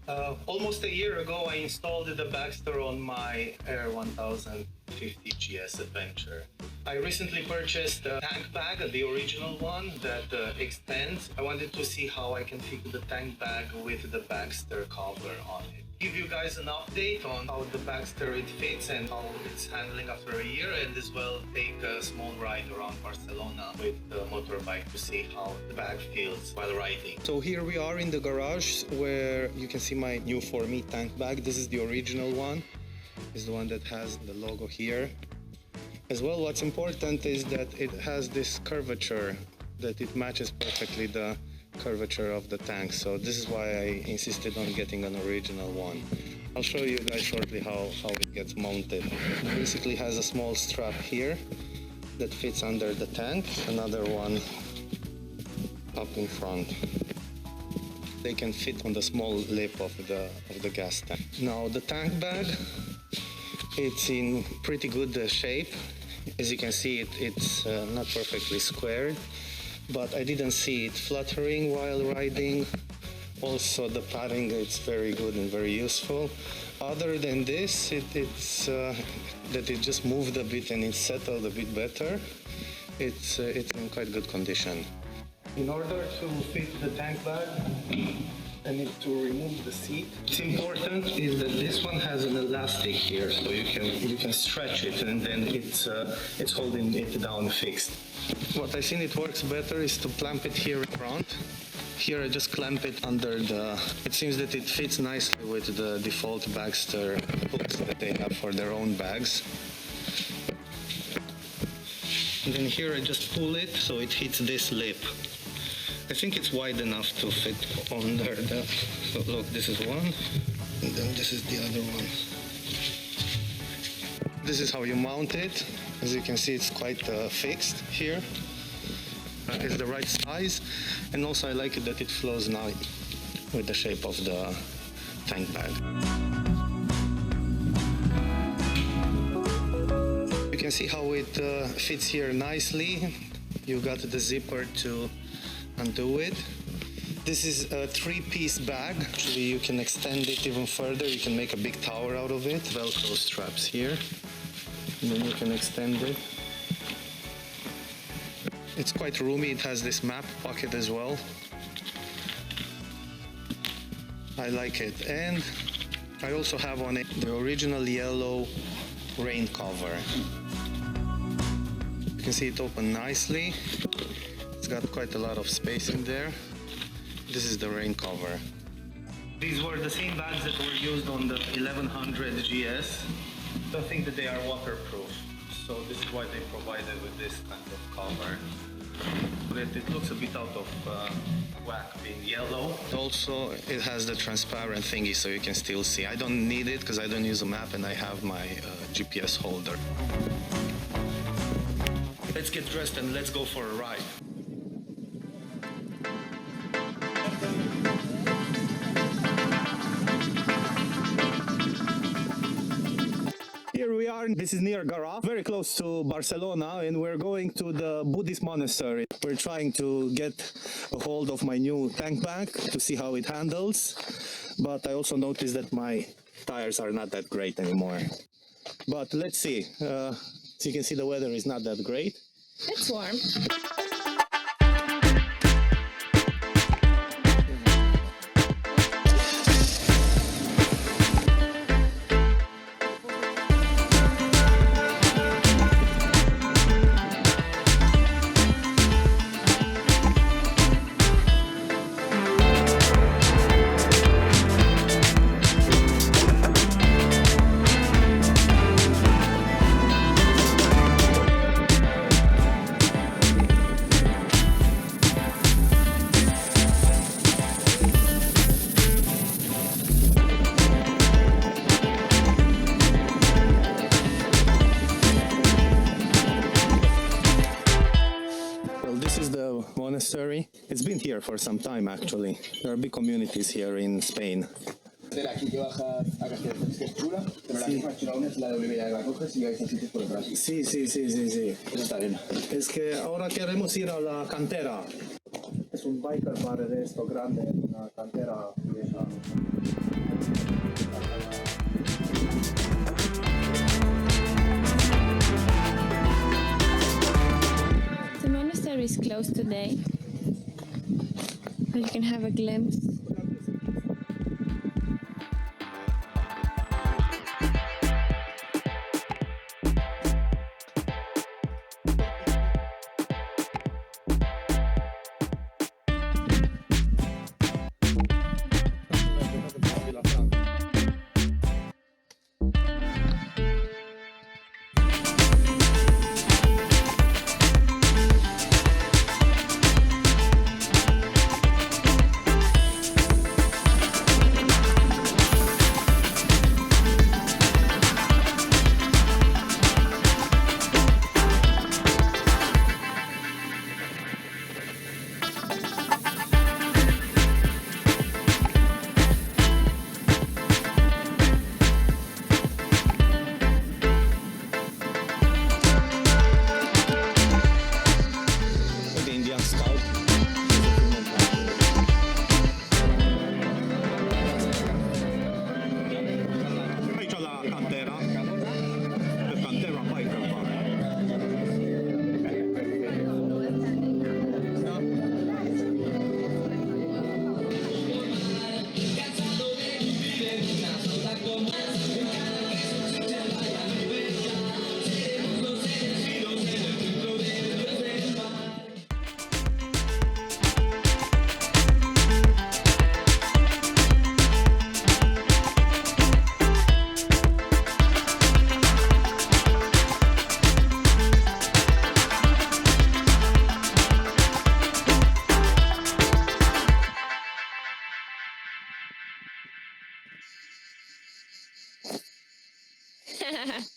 Almost a year ago, I installed the Bagster on my Air 1050 GS Adventure. I recently purchased a tank bag, the original one that extends. I wanted to see how I can fit the tank bag with the Bagster cover on it. Give you guys an update on how the Bagster it fits and how it's handling after a year, and as well take a small ride around Barcelona with the motorbike to see how the bag feels while riding. So here we are in the garage where you can see my new for me tank bag. This is the original one. This is the one that has the logo here. As well, what's important is that it has this curvature, that it matches perfectly the curvature of the tank, so this is why I insisted on getting an original one. I'll show you guys shortly how it gets mounted. It basically has a small strap here that fits under the tank, another one up in front. They can fit on the small lip of the gas tank. Now the tank bag, it's in pretty good shape. As you can see, it's not perfectly squared, but I didn't see it fluttering while riding. Also the padding, it's very good and very useful. Other than this, it's that it just moved a bit and it settled a bit better. It's in quite good condition. In order to fit the tank bag, I need to remove the seat. What's important is that this one has an elastic here, so you can stretch it, and then it's holding it down fixed. What I think it works better is to clamp it here in front. Here I just clamp it under the... It seems that it fits nicely with the default Bagster hooks that they have for their own bags. And then here I just pull it so it hits this lip. I think it's wide enough to fit under the... So look, this is one, and then this is the other one. This is how you mount it. As you can see, it's quite fixed here. It's the right size, and also I like it that it flows now with the shape of the tank bag. You can see how it fits here nicely. You got the zipper to undo it. This is a 3-piece bag. Actually, you can extend it even further. You can make a big tower out of it. Velcro straps here, and then you can extend it. It's quite roomy. It has this map pocket as well. I like it. And I also have on it the original yellow rain cover. You can see it open nicely. It's got quite a lot of space in there. This is the rain cover. These were the same bags that were used on the 1100 GS. So I think that they are waterproof. So this is why they provided with this kind of cover. But it looks a bit out of whack being yellow. Also, it has the transparent thingy so you can still see. I don't need it because I don't use a map and I have my GPS holder. Let's get dressed and let's go for a ride. Here we are, this is near Garraf, very close to Barcelona, and we're going to the Buddhist monastery. We're trying to get a hold of my new tank bag to see how it handles, but I also noticed that my tires are not that great anymore. But let's see. So you can see the weather is not that great. It's warm. Monastery. It's been here for some time actually. There are big communities here in Spain. Aquí que bajas a Castelldefels, que es chula, pero la misma chula aún es la de ya la coges y vais a sitios por detrás. Sí. Eso está bien. Es que ahora queremos ir a la cantera. Es un biker bar de esto grande en una cantera vieja. The monastery is closed today, but you can have a glimpse. Aici la Cantera, pe Cantera Biker Bar. Ha ha ha.